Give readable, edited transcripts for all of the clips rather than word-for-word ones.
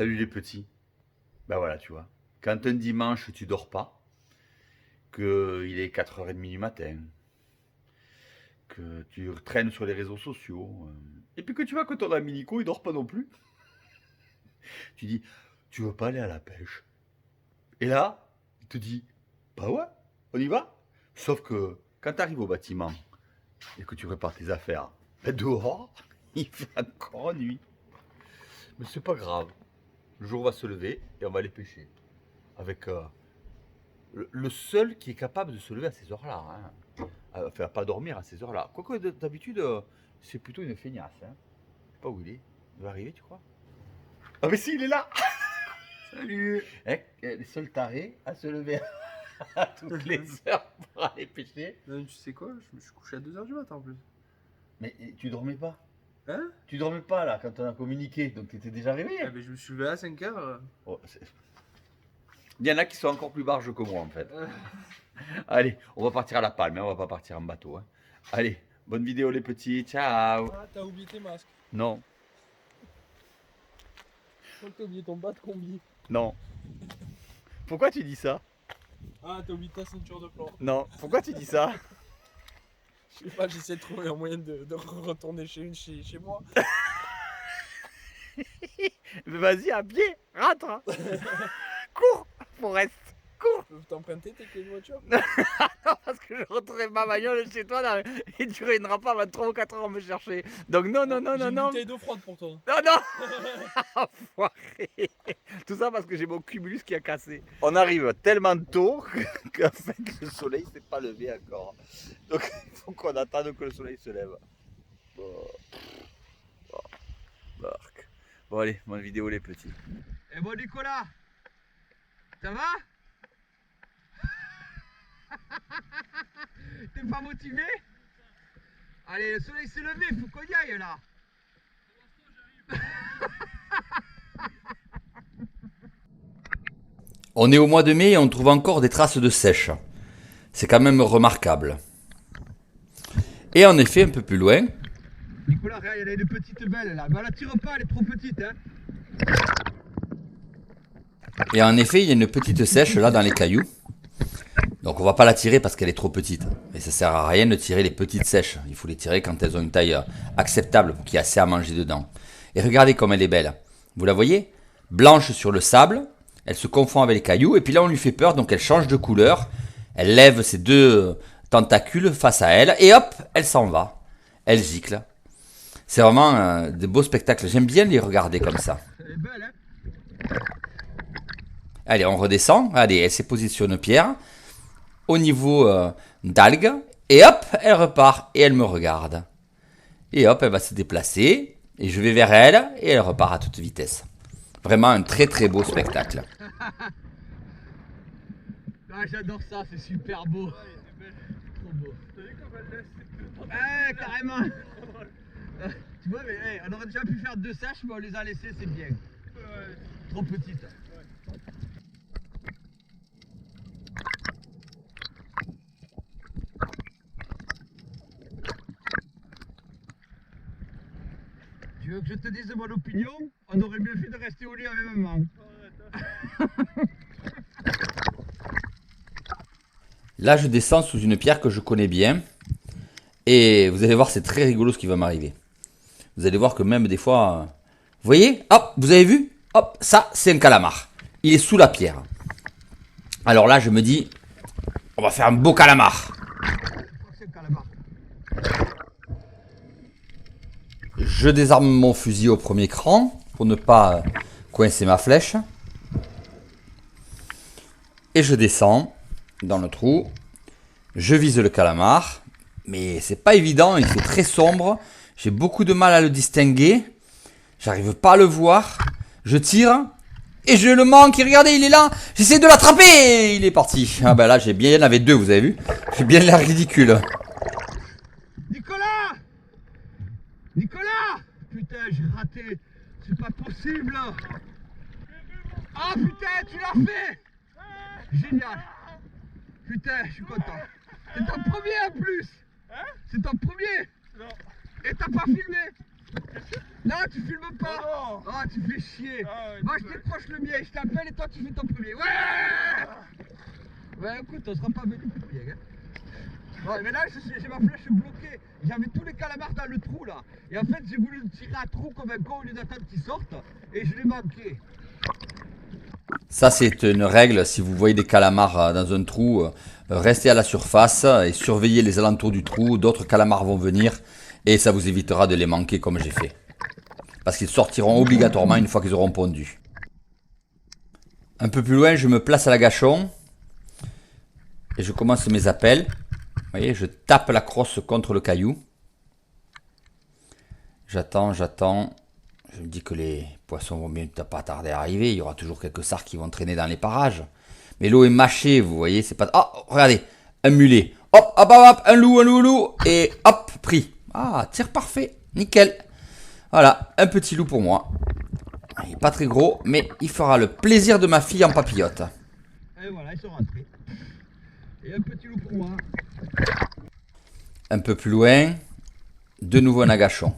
Salut les petits. Ben voilà, tu vois. Quand un dimanche tu dors pas, qu'il est 4h30 du matin, que tu traînes sur les réseaux sociaux, et puis que tu vois que ton ami Nico il dort pas non plus, tu dis tu veux pas aller à la pêche? Et là, il te dit bah ouais, on y va. Sauf que quand tu arrives au bâtiment et que tu prépares tes affaires, ben dehors, il fait encore nuit. Mais c'est pas grave. Le jour va se lever et on va aller pêcher. Avec le seul qui est capable de se lever à ces heures-là. Hein. Enfin, pas dormir à ces heures-là. Quoique d'habitude, c'est plutôt une feignasse. Hein. Je sais pas où il est. Il va arriver, tu crois? Ah mais si, il est là. Salut. Hein, les seuls tarés à se lever à toutes les heures pour aller pêcher. Tu sais quoi, je me suis couché à 2h du matin en plus. Mais tu dormais pas? Hein? Tu dormais pas là quand on a communiqué, donc tu étais déjà réveillé. Ah, mais je me suis levé à 5h. Oh, il y en a qui sont encore plus barges que moi en fait. Allez, on va partir à la palme, hein, on va pas partir en bateau. Hein. Allez, bonne vidéo les petits, ciao. Ah, t'as oublié tes masques. Non, Je crois que t'as oublié ton bas de combi. non. Pourquoi tu dis ça? Ah, t'as oublié ta ceinture de plomb. Non, pourquoi tu dis ça? Je sais pas, j'essaie de trouver un moyen de retourner chez moi. Mais vas-y, à pied, rentre. Hein. Cours, Forest, cours. Je peux t'emprunter tes clés de voiture? Non, parce que je retrouverai ma bagnole chez toi et tu reviendras pas avant 3 ou 4 heures me chercher. Donc non, non, non, J'ai non, une non. bouteille d'eau froide pour toi. Non, non. Enfoiré. Tout ça parce que j'ai mon cumulus qui a cassé. On arrive tellement tôt qu'en fait le soleil s'est pas levé encore. Donc il faut qu'on attende que le soleil se lève. Bon. Marc. Bon allez, bonne vidéo les petits. Et bon Nicolas, ça va? T'es pas motivé? Allez, le soleil s'est levé, faut qu'on y aille là. On est au mois de mai et on trouve encore des traces de sèche. C'est quand même remarquable. Et en effet, un peu plus loin. Nicolas, regarde, il y en a une petite belle là. Mais la tire pas, elle est trop petite. Hein. Et en effet, il y a une petite sèche là dans les cailloux. Donc on va pas la tirer parce qu'elle est trop petite. Et ça sert à rien de tirer les petites sèches. Il faut les tirer quand elles ont une taille acceptable pour qu'il y ait assez à manger dedans. Et regardez comme elle est belle. Vous la voyez? Blanche sur le sable. Elle se confond avec les cailloux. Et puis là on lui fait peur. Donc elle change de couleur. Elle lève ses deux tentacules face à elle. Et hop, elle s'en va. Elle gicle. C'est vraiment de beaux spectacles. J'aime bien les regarder comme ça. Elle est belle, hein? Allez, on redescend. Allez, elle s'est posée sur une pierre. Au niveau d'algues. Et hop, elle repart. Et elle me regarde. Et hop, elle va se déplacer. Et je vais vers elle. Et elle repart à toute vitesse. Vraiment un très très beau spectacle. Ah, j'adore ça, c'est super beau. Trop beau. T'as vu comme elle laisse? Ouais, carrément. Tu vois, mais hey, on aurait déjà pu faire 2 sèches, mais on les a laissées, c'est bien. Ouais. Trop petites. Ouais. Tu veux que je te dise mon opinion? On aurait mieux fait de rester au lit avec maman. Là, je descends sous une pierre que je connais bien. Et vous allez voir, c'est très rigolo ce qui va m'arriver. Vous allez voir que même des fois... Vous voyez? Hop, vous avez vu? Hop, ça, c'est un calamar. Il est sous la pierre. Alors là, je me dis, on va faire un beau calamar. Je désarme mon fusil au premier cran pour ne pas coincer ma flèche. Et je descends dans le trou. Je vise le calamar. Mais c'est pas évident, il fait très sombre. J'ai beaucoup de mal à le distinguer. J'arrive pas à le voir. Je tire. Et je le manque. Et regardez, il est là. J'essaie de l'attraper. Il est parti. Ah ben là, j'ai bien... Il y en avait 2, vous avez vu? J'ai bien l'air ridicule. Nicolas! Nicolas! Putain, j'ai raté. C'est pas possible. Ah putain, tu l'as fait! Génial. Putain, je suis content. C'est ton premier en plus. Hein? C'est ton premier. Non. Et t'as pas filmé? Non, tu filmes pas. Oh non. Ah, tu fais chier. Ah ouais, Moi, je décroche le mien, je t'appelle et toi, tu fais ton premier. Ouais. Ouais, écoute, on sera pas venu plus bien. Hein. Ouais, mais là, j'ai ma flèche bloquée. J'avais tous les calamars dans le trou, là. Et en fait, j'ai voulu le tirer à trou comme un con au lieu d'attendre qu'ils sortent. Et je l'ai manqué. Ça, c'est une règle. Si vous voyez des calamars dans un trou, restez à la surface et surveillez les alentours du trou. D'autres calamars vont venir et ça vous évitera de les manquer comme j'ai fait. Parce qu'ils sortiront obligatoirement une fois qu'ils auront pondu. Un peu plus loin, je me place à l'agachon et je commence mes appels. Vous voyez, je tape la crosse contre le caillou. J'attends. Je me dis que les poissons vont bien pas tarder à arriver. Il y aura toujours quelques sards qui vont traîner dans les parages. Mais l'eau est mâchée, vous voyez, c'est pas... Oh, regardez, un mulet. Hop, un loup. Et hop, pris. Ah, tir parfait, nickel. Voilà, un petit loup pour moi. Il n'est pas très gros, mais il fera le plaisir de ma fille en papillote. Et voilà, ils sont rentrés. Et un petit loup pour moi. Un peu plus loin, de nouveau un agachon.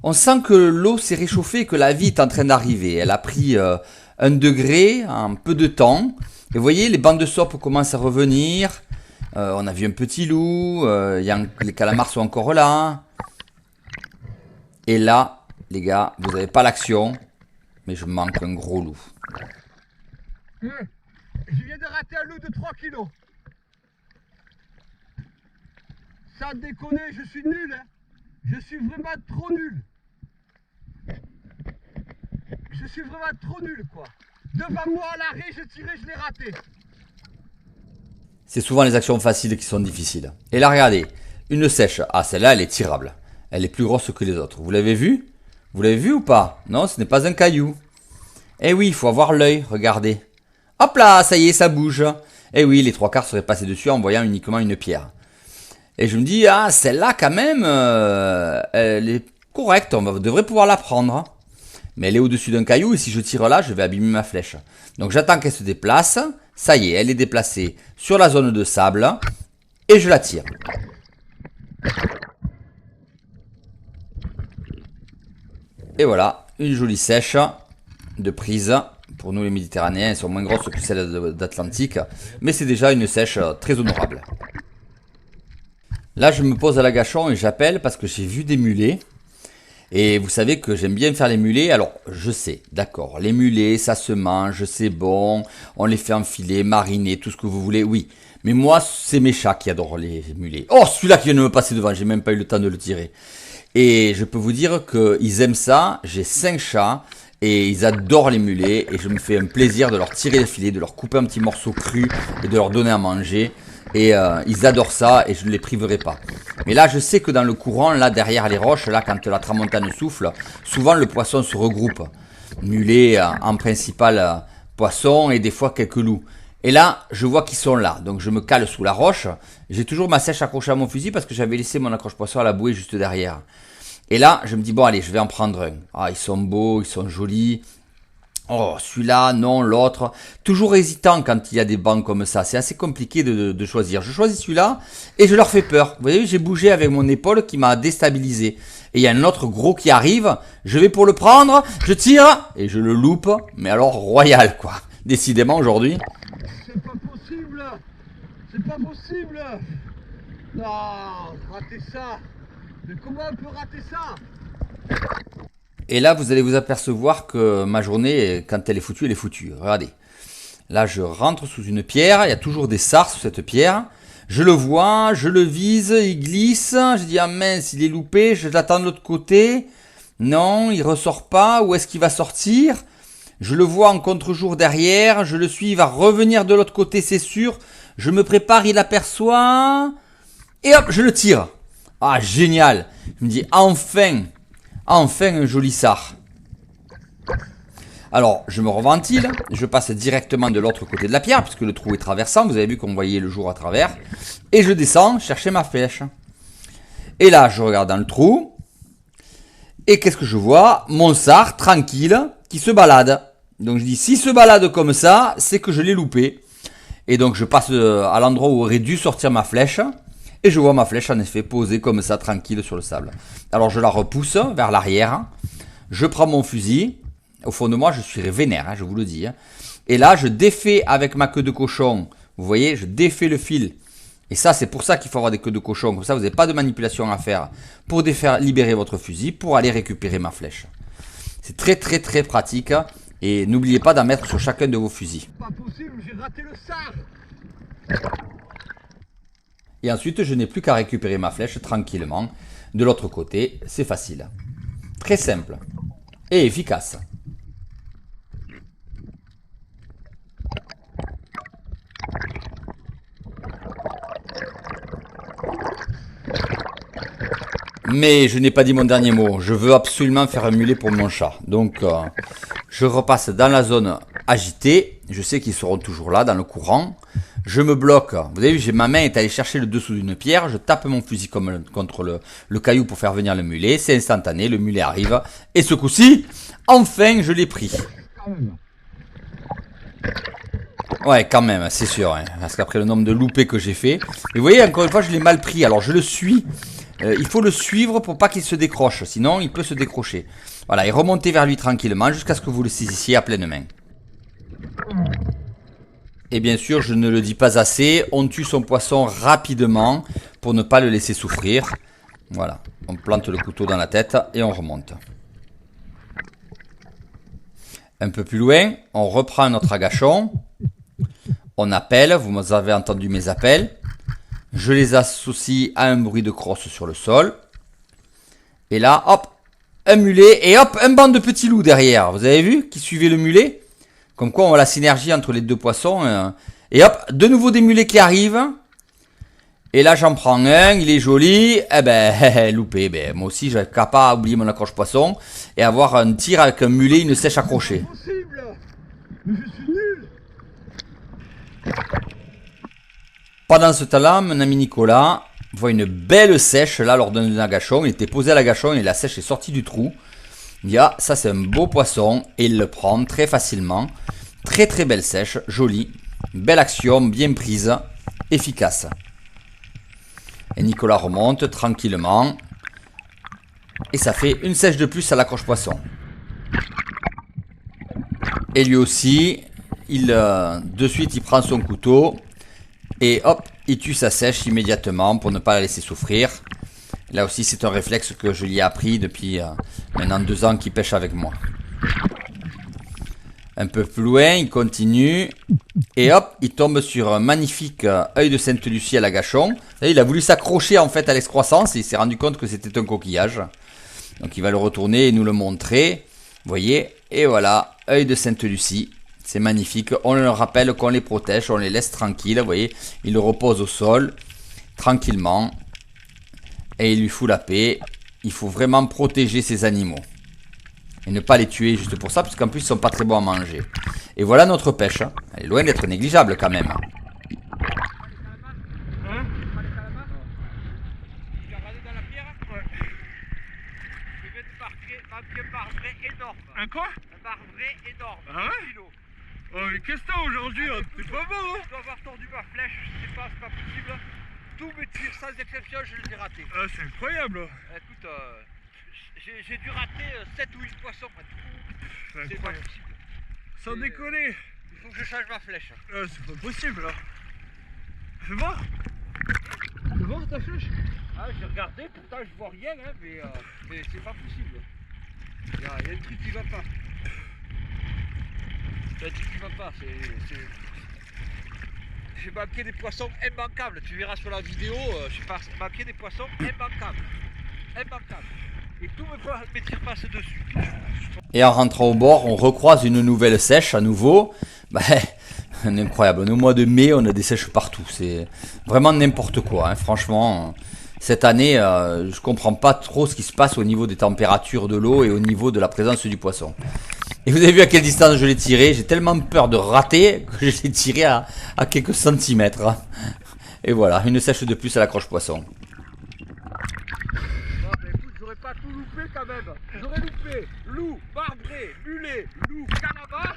On sent que l'eau s'est réchauffée et que la vie est en train d'arriver. Elle a pris 1 degré en peu de temps. Et vous voyez, les bandes de saupe commencent à revenir. On a vu un petit loup. Les calamars sont encore là. Et là, les gars, vous n'avez pas l'action. Mais je manque un gros loup. Je viens de rater un loup de 3 kilos. Sans déconner, je suis nul. Hein. Je suis vraiment trop nul. Je suis vraiment trop nul, quoi. Devant moi à l'arrêt, je tirais, je l'ai raté. C'est souvent les actions faciles qui sont difficiles. Et là, regardez, une sèche. Ah, celle-là, elle est tirable. Elle est plus grosse que les autres. Vous l'avez vu? Vous l'avez vu ou pas? Non, ce n'est pas un caillou. Eh oui, il faut avoir l'œil, regardez. Hop là, ça y est, ça bouge. Eh oui, les 3/4 seraient passés dessus en voyant uniquement une pierre. Et je me dis, ah, celle-là, quand même, elle est correcte, on devrait pouvoir la prendre. Mais elle est au-dessus d'un caillou, et si je tire là, je vais abîmer ma flèche. Donc j'attends qu'elle se déplace. Ça y est, elle est déplacée sur la zone de sable, et je la tire. Et voilà, une jolie sèche de prise. Pour nous les Méditerranéens, elles sont moins grosses que celles d'Atlantique, mais c'est déjà une sèche très honorable. Là, je me pose à l'agachon et j'appelle parce que j'ai vu des mulets. Et vous savez que j'aime bien faire les mulets. Alors, je sais, d'accord, les mulets, ça se mange, c'est bon. On les fait enfiler, mariner, tout ce que vous voulez, oui. Mais moi, c'est mes chats qui adorent les mulets. Oh, celui-là qui vient de me passer devant, j'ai même pas eu le temps de le tirer. Et je peux vous dire qu'ils aiment ça. J'ai 5 chats et ils adorent les mulets. Et je me fais un plaisir de leur tirer le filet, de leur couper un petit morceau cru et de leur donner à manger. Et ils adorent ça et je ne les priverai pas. Mais là, je sais que dans le courant, là, derrière les roches, là, quand la tramontane souffle, souvent le poisson se regroupe. Mulet en principal poisson et des fois quelques loups. Et là, je vois qu'ils sont là. Donc je me cale sous la roche. J'ai toujours ma sèche accrochée à mon fusil parce que j'avais laissé mon accroche-poisson à la bouée juste derrière. Et là, je me dis, bon allez, je vais en prendre un. Ah, ils sont beaux, ils sont jolis. Oh, celui-là, non, l'autre. Toujours hésitant quand il y a des bancs comme ça. C'est assez compliqué de choisir. Je choisis celui-là et je leur fais peur. Vous voyez, j'ai bougé avec mon épaule qui m'a déstabilisé. Et il y a un autre gros qui arrive. Je vais pour le prendre. Je tire et je le loupe. Mais alors, royal, quoi. Décidément, aujourd'hui. C'est pas possible. C'est pas possible. Non, rater ça. Mais comment on peut rater ça? Et là, vous allez vous apercevoir que ma journée, quand elle est foutue, elle est foutue. Regardez. Là, je rentre sous une pierre. Il y a toujours des sards sous cette pierre. Je le vois, je le vise, il glisse. Je dis, ah mince, il est loupé. Je l'attends de l'autre côté. Non, il ressort pas. Où est-ce qu'il va sortir? Je le vois en contre-jour derrière. Je le suis, il va revenir de l'autre côté, c'est sûr. Je me prépare, il aperçoit. Et hop, je le tire. Ah, génial. Je me dis, enfin un joli sard. Alors, je me reventile, je passe directement de l'autre côté de la pierre, puisque le trou est traversant, vous avez vu qu'on voyait le jour à travers, et je descends chercher ma flèche. Et là, je regarde dans le trou, et qu'est-ce que je vois? Mon sard, tranquille, qui se balade. Donc je dis, s'il se balade comme ça, c'est que je l'ai loupé. Et donc je passe à l'endroit où aurait dû sortir ma flèche, Et je vois ma flèche en effet posée comme ça, tranquille sur le sable. Alors je la repousse vers l'arrière. Je prends mon fusil. Au fond de moi, je suis vénère, hein, je vous le dis. Hein. Et là, je défais avec ma queue de cochon. Vous voyez, je défais le fil. Et ça, c'est pour ça qu'il faut avoir des queues de cochon. Comme ça, vous n'avez pas de manipulation à faire pour libérer votre fusil, pour aller récupérer ma flèche. C'est très très très pratique. Et n'oubliez pas d'en mettre sur chacun de vos fusils. Pas possible, j'ai raté le sar. Et ensuite, je n'ai plus qu'à récupérer ma flèche tranquillement. De l'autre côté, c'est facile. Très simple. Et efficace. Mais je n'ai pas dit mon dernier mot. Je veux absolument faire un mulet pour mon chat. Donc, je repasse dans la zone agitée. Je sais qu'ils seront toujours là, dans le courant. Je me bloque. Vous avez vu, ma main est allée chercher le dessous d'une pierre. Je tape mon fusil contre le caillou pour faire venir le mulet. C'est instantané. Le mulet arrive. Et ce coup-ci, enfin, je l'ai pris. Ouais, quand même, c'est sûr. Hein, parce qu'après le nombre de loupés que j'ai fait. Et vous voyez, encore une fois, je l'ai mal pris. Alors, je le suis. Il faut le suivre pour pas qu'il se décroche, sinon il peut se décrocher. Voilà, et remontez vers lui tranquillement jusqu'à ce que vous le saisissiez à pleine main. Et bien sûr, je ne le dis pas assez, on tue son poisson rapidement pour ne pas le laisser souffrir. Voilà, on plante le couteau dans la tête et on remonte. Un peu plus loin, on reprend notre agachon. On appelle, vous avez entendu mes appels. Je les associe à un bruit de crosse sur le sol. Et là, hop, un mulet et hop, un banc de petits loups derrière. Vous avez vu qui suivait le mulet? Comme quoi on voit la synergie entre les deux poissons. Et hop, de nouveau des mulets qui arrivent. Et là j'en prends un, il est joli. Eh ben, loupé. Ben, moi aussi j'avais qu'à pas oublier mon accroche poisson. Et avoir un tir avec un mulet, une sèche accrochée. C'est impossible. Mais je suis nul. Pendant ce temps-là, mon ami Nicolas voit une belle sèche là lors d'un agachon. Il était posé à l'agachon et la sèche est sortie du trou. Il dit ah, ça c'est un beau poisson et il le prend très facilement. Très très belle sèche, jolie, belle action, bien prise, efficace. Et Nicolas remonte tranquillement et ça fait une sèche de plus à l'accroche poisson. Et lui aussi, de suite il prend son couteau. Et hop, il tue sa sèche immédiatement pour ne pas la laisser souffrir. Là aussi, c'est un réflexe que je lui ai appris depuis maintenant 2 ans qu'il pêche avec moi. Un peu plus loin, il continue. Et hop, il tombe sur un magnifique œil de Sainte-Lucie à l'agachon. Il a voulu s'accrocher en fait à l'excroissance et il s'est rendu compte que c'était un coquillage. Donc il va le retourner et nous le montrer. Vous voyez, et voilà, œil de Sainte-Lucie. C'est magnifique, on leur rappelle qu'on les protège, on les laisse tranquilles, vous voyez, il le repose au sol, tranquillement, et il lui fout la paix. Il faut vraiment protéger ces animaux, et ne pas les tuer juste pour ça, parce qu'en plus ils sont pas très bons à manger. Et voilà notre pêche, elle est loin d'être négligeable quand même. Un quoi? Un marbré énorme, Ah ouais? kilo. Oh mais qu'est-ce que t'as aujourd'hui hein? C'est pas bon hein? Je dois avoir tordu ma flèche, je sais pas, c'est pas possible. Tous mes tirs, sans exception, je les ai ratés. Ah c'est incroyable. Écoute, j'ai dû rater 7 ou 8 poissons. C'est pas possible. Sans déconner. Il faut que je change ma flèche. Ah c'est pas possible là. Fais voir. Fais voir ta flèche. Ah, j'ai regardé, pourtant je vois rien, hein, mais c'est pas possible. Il y a un truc qui va pas. Il y a un truc qui va pas, j'ai manqué des poissons immanquables. Tu verras sur la vidéo, j'ai manqué des poissons immanquables. Immanquables. Et tous mes tirs passent dessus. Et en rentrant au bord, on recroise une nouvelle sèche à nouveau. Incroyable, au mois de mai, on a des sèches partout. C'est vraiment n'importe quoi, hein. Franchement. Cette année, je comprends pas trop ce qui se passe au niveau des températures de l'eau et au niveau de la présence du poisson. Et vous avez vu à quelle distance je l'ai tiré? J'ai tellement peur de rater que je l'ai tiré à quelques centimètres. Et voilà, une sèche de plus à l'accroche poisson. Non, mais écoute, j'aurais pas tout loupé quand même. J'aurais loupé loup, marbré, mulet, loup, canama.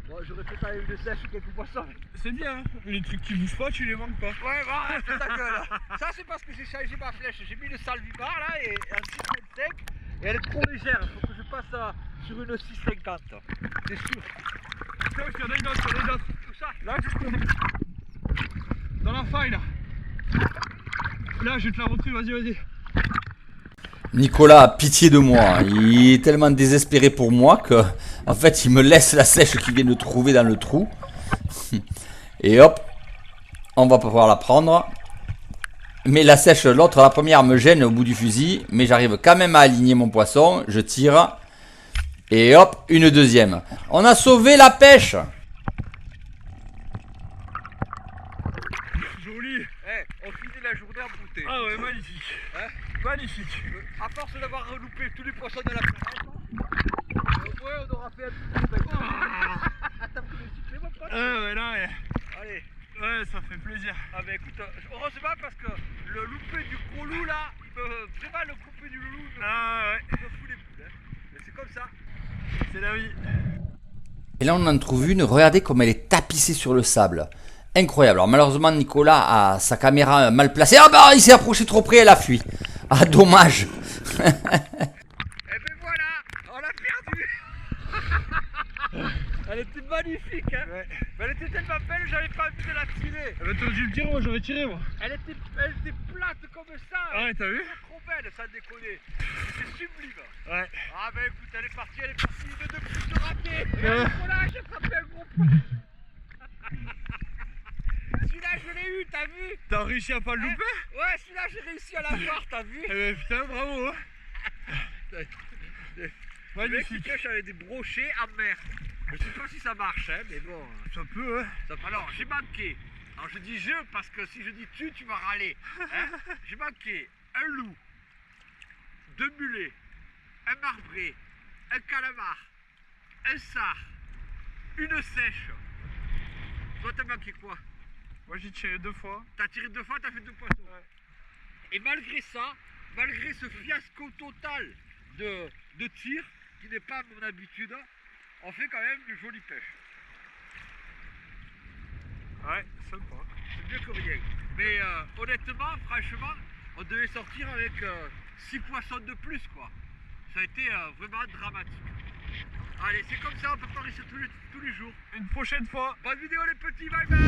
Bon, j'aurais fait quand même t'as eu de sèche ou quelques poissons. C'est bien, hein. Les trucs qui bougent pas, tu les manques pas. Ouais, bah arrête ta gueule. Ça c'est parce que j'ai changé ma flèche. J'ai mis le salvimar là et un 6,25 et elle est trop légère. Il faut que je passe sur une 6,50. C'est sûr. Tiens, il y en a une autre, il y en a une autre. Tout ça. Là, juste dans la faille là. Là, je vais te la montrer, vas-y, vas-y. Nicolas a pitié de moi. Il est tellement désespéré pour moi que, en fait, il me laisse la sèche qu'il vient de trouver dans le trou. Et hop, on va pouvoir la prendre. Mais la sèche, l'autre, la première me gêne au bout du fusil. Mais j'arrive quand même à aligner mon poisson. Je tire. Et hop, une deuxième. On a sauvé la pêche. Joli. On finit la journée en bouteille. Ah ouais, magnifique. Hein, Magnifique. à force d'avoir loupé tous les poissons de la planète, au moins on aura fait un petit peu. T'as pris le cycle, mon pote. Ouais, là, ouais. Allez. Ouais, ça fait plaisir. Ah bah écoute, heureusement parce que le loupé du gros loup là, vraiment le loupé du loulou me fout les boules. Mais c'est comme ça. C'est la vie. Et là, on en trouve une. Regardez comme elle est tapissée sur le sable. Incroyable. Alors, malheureusement, Nicolas a sa caméra mal placée. Ah bah, il s'est approché trop près, elle a fui. Ah, dommage. Et ben voilà, on l'a perdu. Elle était magnifique, hein. Ouais. Mais elle était tellement belle, j'avais pas envie de la tirer. Eh ben, t'aurais dû le dire, moi j'aurais tiré, moi. Elle était plate comme ça. Ah ouais, t'as vu? Trop belle, sans déconner. C'est sublime. Ouais. Ah bah écoute, elle est partie, une de plus de raté. Ouais. Voilà, j'ai frappé un gros point. Celui-là, je l'ai eu, t'as vu? T'as réussi à pas le louper? Ouais, celui-là, j'ai réussi à l'avoir, t'as vu? Eh ben, putain, bravo, hein. Le mec, il Magnifique. pêche avec des brochets en mer. Je sais pas si ça marche, hein, mais bon. Ça peut, hein. Alors, j'ai manqué. Alors, je dis je parce que si je dis tu vas râler. Hein. J'ai manqué un loup, 2 mulets, un marbré, un calamar, un sard, une sèche. Toi, t'as manqué quoi? Moi j'ai tiré 2 fois. T'as tiré 2 fois, t'as fait 2 poissons. Ouais. Et malgré ça, malgré ce fiasco total de tir, qui n'est pas mon habitude, on fait quand même une jolie pêche. Ouais, sympa. C'est mieux que rien. Mais honnêtement, franchement, on devait sortir avec 6 poissons de plus, quoi. Ça a été vraiment dramatique. Allez, c'est comme ça, on peut pas réussir tous les jours. Une prochaine fois. Bonne vidéo les petits, bye bye.